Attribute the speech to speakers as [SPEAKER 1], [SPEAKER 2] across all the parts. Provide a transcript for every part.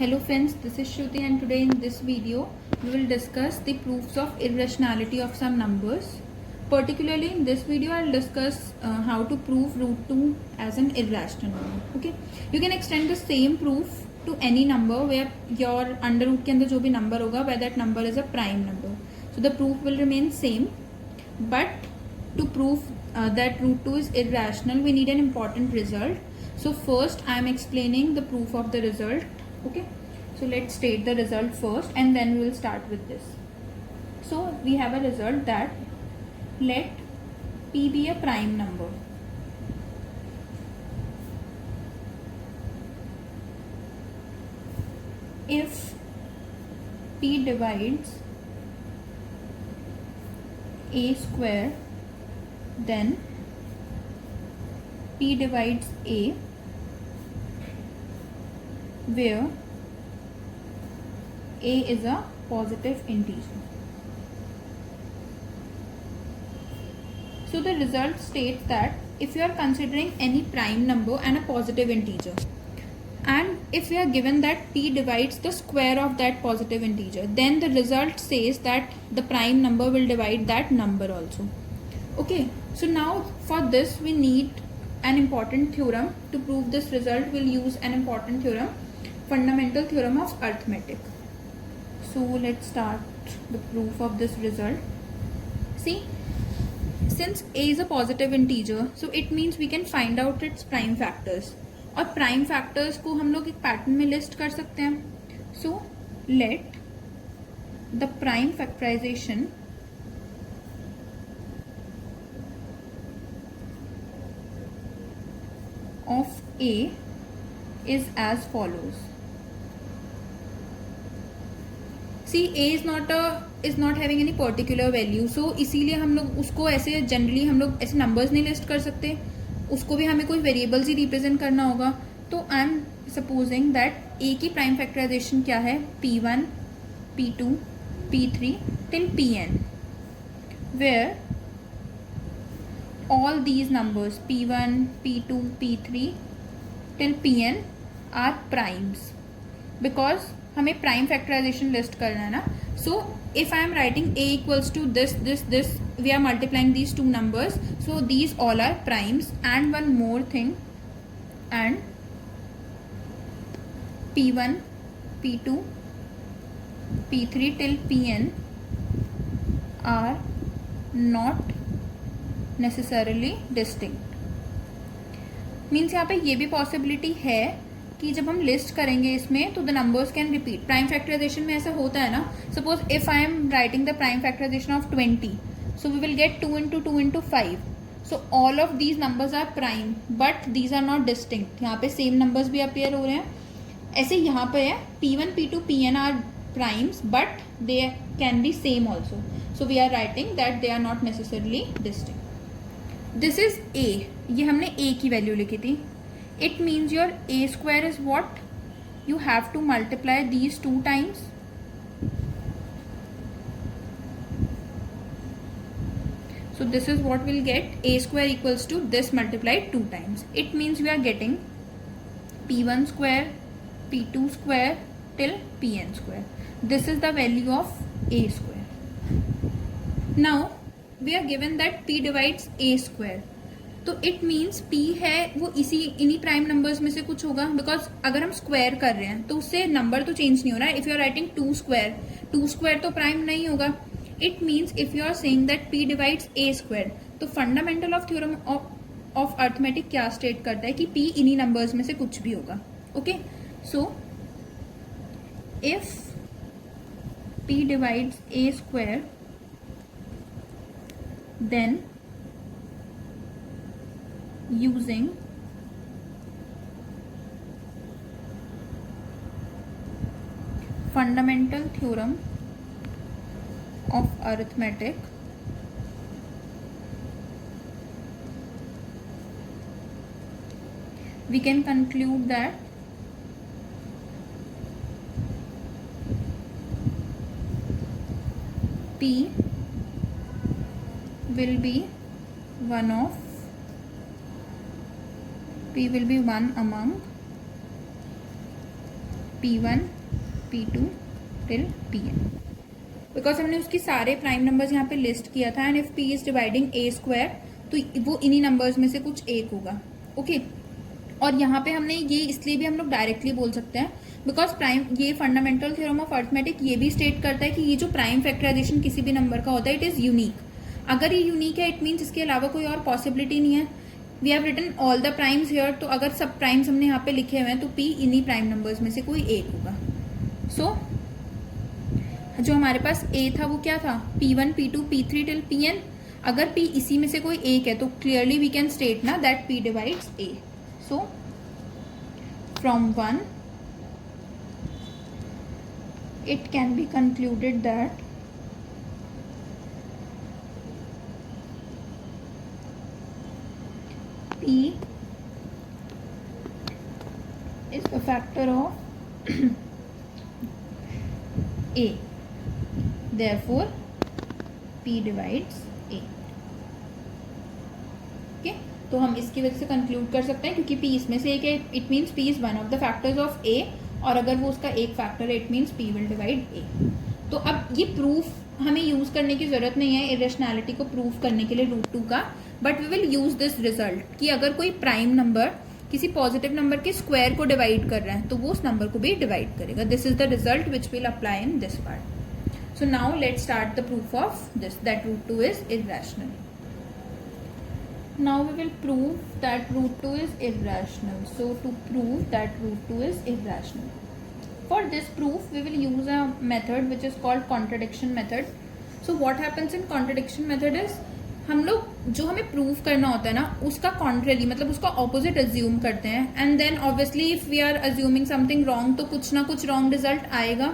[SPEAKER 1] Hello friends, this is Shruti and today in this video we will discuss the proofs of irrationality of some numbers. Particularly in this video I'll discuss how to prove root 2 as an irrational number. Okay, you can extend the same proof to any number where your under root के अंदर जो भी number होगा where that number is a prime number. So the proof will remain same, but to prove that root 2 is irrational we need an important result. So first I am explaining the proof of the result. Okay, so let's state the result first and then we will start with this. So we have a result that let p be a prime number. If p divides a square, then p divides a where a is a positive integer. So the result states that if you are considering any prime number and a positive integer, and if we are given that p divides the square of that positive integer, then the result says that the prime number will divide that number also. Okay, so now for this we need an important theorem. To prove this result we'll use an important theorem, fundamental theorem of arithmetic. So let's start the proof of this result. See, since a is a positive integer, so it means we can find out its prime factors. और prime factors को हम लोग एक pattern में list कर सकते हैं. So let the prime factorization of a is as follows. See, a is not having any particular value, so इसीलिए हम लोग उसको ऐसे जनरली हम लोग ऐसे नंबर्स नहीं लिस्ट कर सकते, उसको भी हमें कोई वेरिएबल्स ही रिप्रेजेंट करना होगा. तो आई एम सपोजिंग दैट ए की प्राइम फैक्टराइजेशन क्या है, p1 p2 p3 till pn, where all these numbers p1 p2 p3 till pn are primes, because हमें प्राइम फैक्टराइजेशन लिस्ट करना है ना. So if I am writing a equals to this this this, we are multiplying these two numbers, so these all are primes. And one more thing, and p1 p2 p3 till pn are not necessarily distinct. Means यहाँ पे ये भी possibility है कि जब हम list करेंगे इसमें तो the numbers can repeat. Prime factorization में ऐसा होता है ना. Suppose if I am writing the prime factorization of 20, so we will get 2 into 2 into 5. So all of these numbers are prime but these are not distinct. यहाँ पे same numbers भी appear हो रहे हैं. ऐसे यहाँ पे है p1 p2 pn are primes but they can be same also. So we are writing that they are not necessarily distinct. This is a. ये हमने a की वैल्यू लिखी थी. It means your a square is what? You have to multiply these 2 times. So this is what we'll get. A square equals to this multiplied 2 times. It means we are getting p1 square, p2 square till pn square. This is the value of a square. Now we are given that p divides a square. तो it means p है वो इन्हीं prime numbers में से कुछ होगा, because अगर हम स्क्वायर कर रहे हैं तो उससे नंबर तो चेंज नहीं हो रहा है. If you are writing 2 square तो प्राइम नहीं होगा. It means if you are saying that p divides a square, तो fundamental of theorem of arithmetic क्या स्टेट करता है कि p इन्हीं नंबर्स में से कुछ भी होगा. Okay, so if p divides a square, then using fundamental theorem of arithmetic, we can conclude that p will be one among P1 P2 till Pn, because हमने उसकी सारे प्राइम नंबर्स यहाँ पे लिस्ट किया था, and if P is dividing A square तो वो इन्हीं नंबर्स में से कुछ एक होगा. ओके और यहाँ पे हमने ये इसलिए भी हम लोग डायरेक्टली बोल सकते हैं बिकॉज प्राइम, ये फंडामेंटल थ्योरम ऑफ अर्थमेटिक ये भी स्टेट करता है कि ये जो प्राइम फैक्टराइजेशन किसी भी नंबर का होता है इट इज यूनिक. अगर ये यूनिक है इट मीन्स इसके अलावा कोई और पॉसिबिलिटी नहीं है. We have written all the primes here, तो अगर सब प्राइम्स हमने यहाँ पे लिखे हुए हैं तो P इन्हीं प्राइम नंबर्स में से कोई एक होगा. सो जो हमारे पास A था वो क्या था, P1 P2 P3 till Pn. अगर P इसी में से कोई एक है तो क्लियरली वी कैन स्टेट ना that P divides A. So from 1 it can be concluded that P is the factor of A. Therefore, P divides A. Okay? तो हम इसकी वजह से कंक्लूड कर सकते हैं क्योंकि P इसमें से एक है, it means P is one of the factors of A, और अगर वो उसका एक फैक्टर है it means P will divide A. तो अब ये प्रूफ हमें यूज करने की जरूरत नहीं है इरेशनैलिटी को प्रूफ करने के लिए √2 का, but we will use this result कि अगर कोई प्राइम नंबर किसी पॉजिटिव नंबर के स्क्वायर को डिवाइड कर रहा है तो वो उस नंबर को भी डिवाइड करेगा. This is the result which will apply in this part. So now let's start the proof of this that √2 is irrational. Now we will prove that √2 is irrational. So to prove that √2 is irrational, for this proof we will use a method which is called contradiction method. So what happens in contradiction method is हम लोग जो हमें prove करना होता है ना उसका contrary मतलब उसका ऑपोजिट अज्यूम करते हैं, and then obviously if we are assuming something wrong तो कुछ ना कुछ रॉन्ग रिजल्ट आएगा.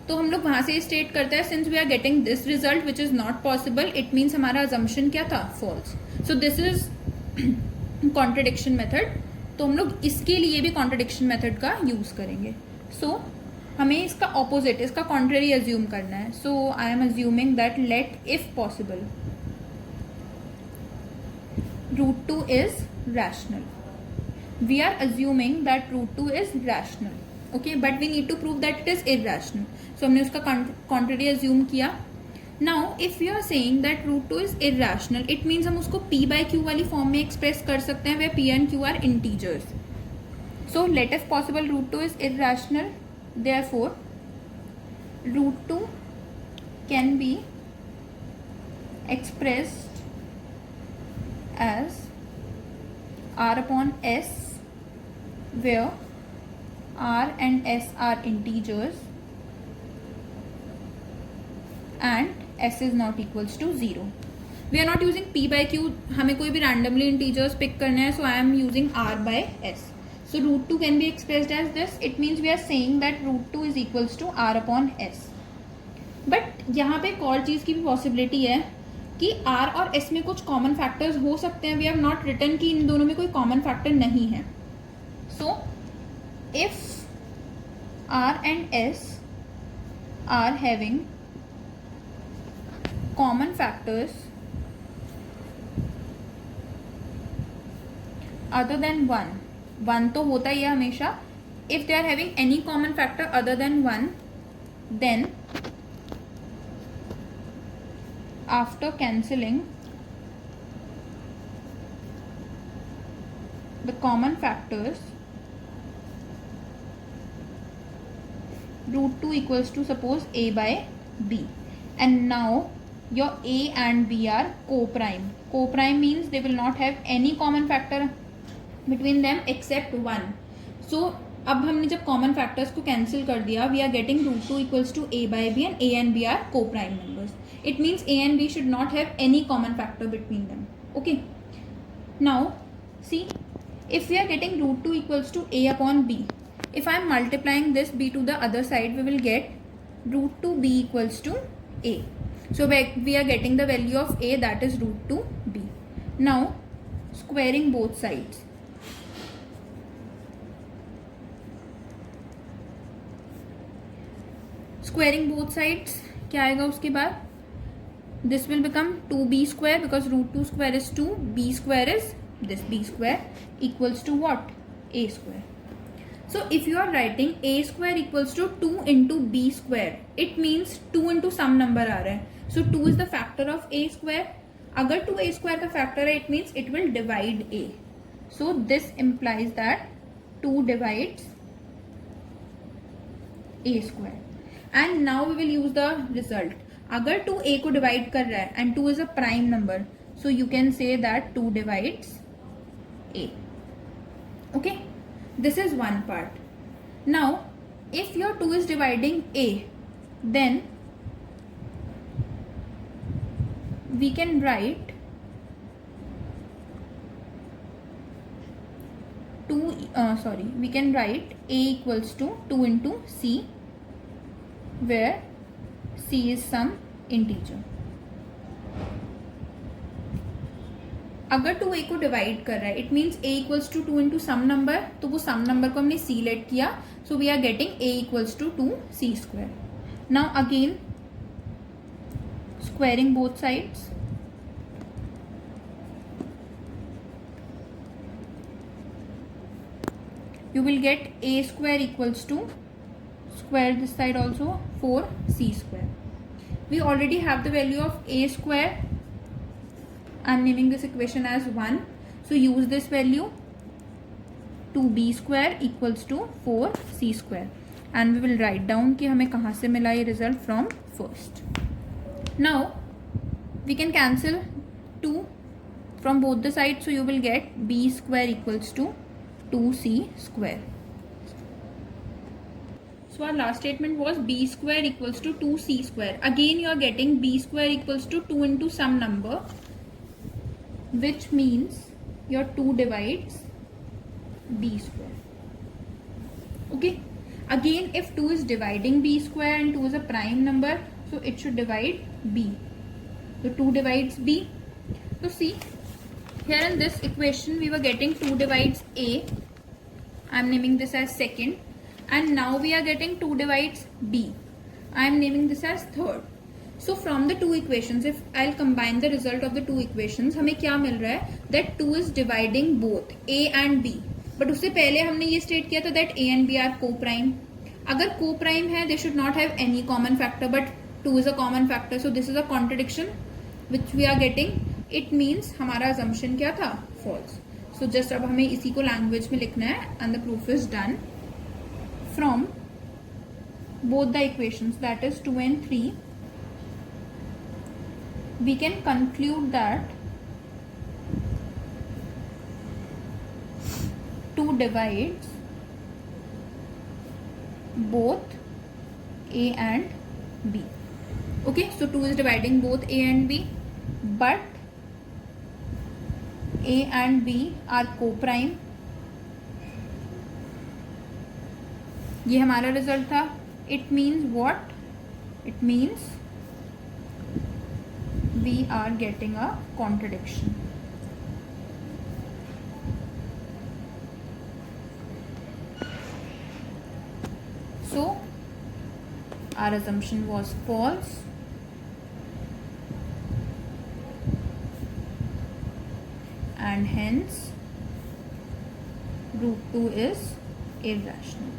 [SPEAKER 1] तो हम लोग वहां से स्टेट करते हैं since we are getting this result which is not possible it means हमारा अजम्पशन क्या था, false. So this is contradiction method. तो हम लोग इसके लिए भी कॉन्ट्रडिक्शन मेथड का यूज करेंगे. सो हमें इसका ऑपोजिट इसका कॉन्ट्ररी अज्यूम करना है. So I am assuming that let if possible √2 is rational. We are assuming that √2 is rational. Okay, but we need to prove that it is irrational. So हमने उसका contrary assume किया. Now if we are saying that √2 is irrational, it means हम उसको P by Q वाली form में express कर सकते हैं where P and Q are integers. So let if possible √2 is irrational. Therefore √2 can be expressed as R upon S, where R and S are integers and S is not equals to 0. We are not using P by Q, हमें कोई भी randomly integers pick करने हैं, so I am using R by S. So √2 can be expressed as this. It means we are saying that √2 is equals to R upon S. But यहाँ पे एक और चीज़ की भी possibility है कि R और S में कुछ कॉमन फैक्टर्स हो सकते हैं. वी हैव नॉट रिटन कि इन दोनों में कोई कॉमन फैक्टर नहीं है. So if R and S are having common factors other than 1 तो होता ही है हमेशा. If they are having any common factor other than 1 then after cancelling the common factors √2 equals to suppose A by B, and now your A and B are co-prime. Co-prime means they will not have any common factor between them except 1. So अब हमने जब common factors को cancel कर दिया we are getting √2 equals to A by B and A and B are co-prime numbers. It means A and B should not have any common factor between them. Okay. Now, see, if we are getting √2 equals to A upon B, if I am multiplying this B to the other side, we will get √2B equals to A. So we are getting the value of A, that is √2B. Now, squaring both sides. Squaring both sides, क्या आएगा उसके बाद? This will become 2b square because √2 square is 2, b square is this b square equals to what? A square. So if you are writing a square equals to 2 into b square, it means 2 into some number आ रहा है. So 2 is the factor of a square. अगर 2 a square का factor है, it means it will divide a. So this implies that 2 divides a square. And now we will use the result. अगर 2 a को divide कर रहा है and 2 is a prime number, so you can say that 2 divides a. Okay, this is one part. Now if your 2 is dividing a, then we can write 2 we can write a equals to 2 into c, where c is some integer. अगर 2a को divide कर रहा है, it means a equals to 2 into some number, तो वो some number को हमने c let किया, so we are getting a equals to 2c square. Now again squaring both sides, you will get a square equals to square this side also 4c square. We already have the value of a square. I am naming this equation as 1. So use this value. 2b square equals to 4c square. And we will write down कि हमें कहाँ से मिला ये result from first. Now we can cancel 2 from both the sides. So you will get b square equals to 2c square. So our last statement was b square equals to 2c square. Again you are getting b square equals to 2 into some number, which means your 2 divides b square. Okay, again if 2 is dividing b square and 2 is a prime number, so it should divide b. So 2 divides b. So see, here in this equation we were getting 2 divides a. I am naming this as second. And now we are getting 2 divides b. I am naming this as third. So from the two equations, if I'll combine the result of the two equations, हमें क्या मिल रहा है? That 2 is dividing both a and b. But उससे पहले हमने ये state किया था that a and b are co-prime. अगर co-prime है, they should not have any common factor, but 2 is a common factor. So this is a contradiction which we are getting. It means हमारा assumption क्या था? False. So just अब हमें इसी को language में लिखना है and the proof is done. From both the equations, that is 2 and 3, we can conclude that 2 divides both a and b. Okay, so 2 is dividing both a and b, but a and b are co-prime. ये हमारा result था. It means what? It means we are getting a contradiction. So our assumption was false, and hence root 2 is irrational.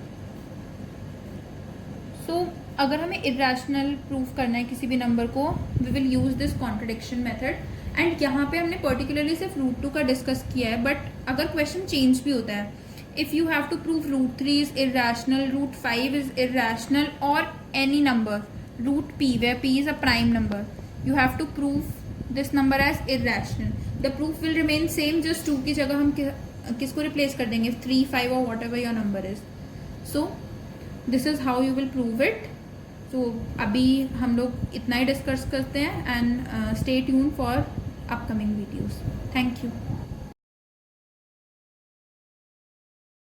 [SPEAKER 1] So अगर हमें irrational proof करना है किसी भी number को, we will use this contradiction method. And यहाँ पे हमने पर्टिकुलरली सिर्फ रूट 2 का डिस्कस किया है, बट अगर क्वेश्चन चेंज भी होता है, if you have to prove root 3 is irrational, root 5 is irrational, और any number root p where p is a prime number, you have to prove this number as irrational. The proof will remain same, just 2 की जगह हम किसको replace कर देंगे? 3, 5 और what ever your number is. So this is how you will prove it. तो अभी हम लोग इतना ही डिस्कस करते हैं, and stay tune for upcoming videos. Thank you.